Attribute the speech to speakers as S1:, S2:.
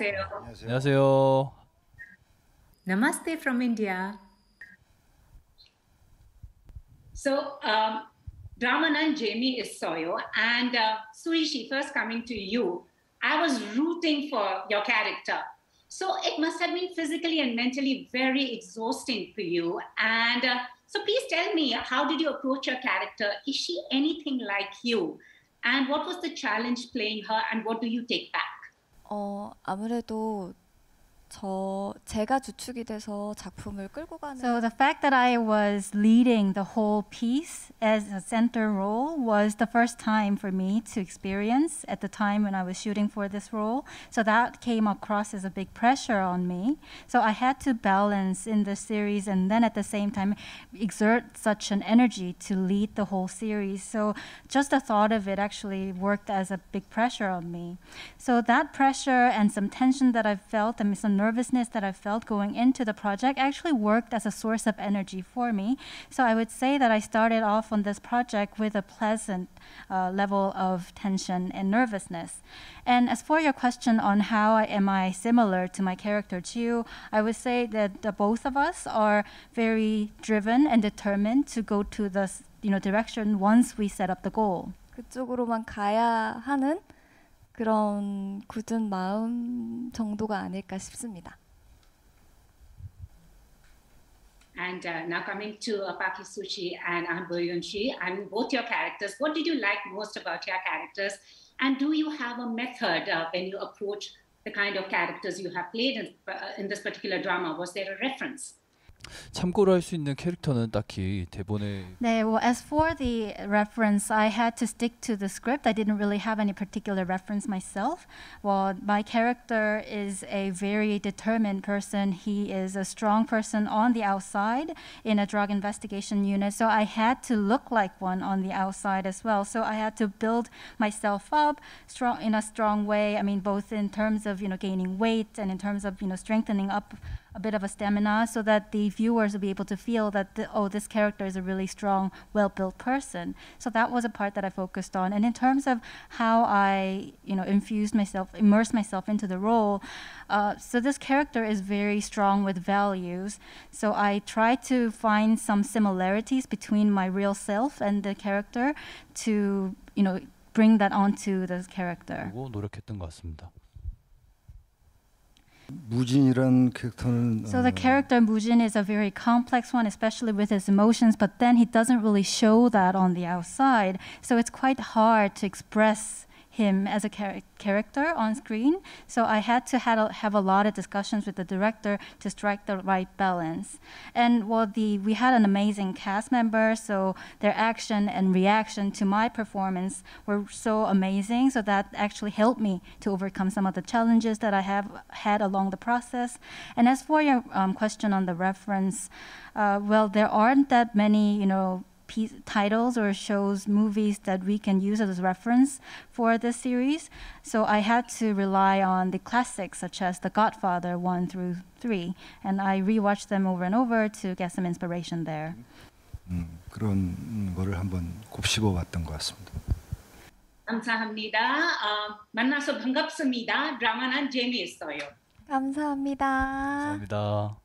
S1: 안녕하세요.
S2: 안녕하세요.
S3: Namaste from India.
S1: So, Ramanan Jamie is Soyo, and Suishi, first coming to you, I was rooting for your character. So it must have been physically and mentally very exhausting for you. And so please tell me, how did you approach your character? Is she anything like you? And what was the challenge playing her, and what do you take back?
S4: 아무래도 제가 주축이 돼서 작품을 끌고 가는.
S5: So the fact that I was leading the whole piece as a center role was the first time for me to experience at the time when I was shooting for this role. So that came across as a big pressure on me. So I had to balance in the series and then at the same time exert such an energy to lead the whole series. So just the thought of it actually worked as a big pressure on me. So that pressure and some tension that I felt and some nervousness that I felt going into the project actually worked as a source of energy for me. So I would say that I started off on this project with a pleasant level of tension and nervousness. And as for your question on how am I similar to my character Jiu, I would say that the both of us are very driven and determined to go to the direction once we set up the goal.
S4: 그쪽으로만 가야 하는 그런 굳은 마음 정도가 아닐까 싶습니다.
S1: And now coming to Paki Sushi and Ahn Bo Hyun, and both your characters, what did you like most about your characters? And do you have a method when you approach the kind of characters you have played in this particular drama? Was there a reference?
S2: 참고로 할 수 있는 캐릭터는 딱히 대본에.
S5: 네, well, as for the reference, I had to stick to the script. I didn't really have any particular reference myself. Well, my character is a very determined person. He is a strong person on the outside in a drug investigation unit. So I had to look like one on the outside as well. So I had to build myself up in a strong way. I mean, both in terms of gaining weight and in terms of strengthening up a bit of a stamina, so that the viewers will be able to feel that this character is a really strong, well-built person. So that was a part that I focused on. And in terms of how I immersed myself into the role, so this character is very strong with values. So I tried to find some similarities between my real self and the character to bring that onto the character.
S2: 노력했던 것 같습니다.
S6: 무진이란 캐릭터는
S5: So the character Mujin is a very complex one, especially with his emotions, but then he doesn't really show that on the outside. So it's quite hard to express him as a character on screen. So I had to have a lot of discussions with the director to strike the right balance. And we had an amazing cast member, so their action and reaction to my performance were so amazing. So that actually helped me to overcome some of the challenges that I have had along the process. And as for your question on the reference, there aren't that many, titles or shows, movies that we can use as a reference for this series. So I had to rely on the classics such as The Godfather 1 through 3, and I rewatched them over and over to get some inspiration there.
S6: 그런 거를 한번 곱씹어 봤던 것 같습니다.
S1: 감사합니다. 만나서 반갑습니다. 드라마는 재미있어요.
S4: 감사합니다.
S2: 감사합니다.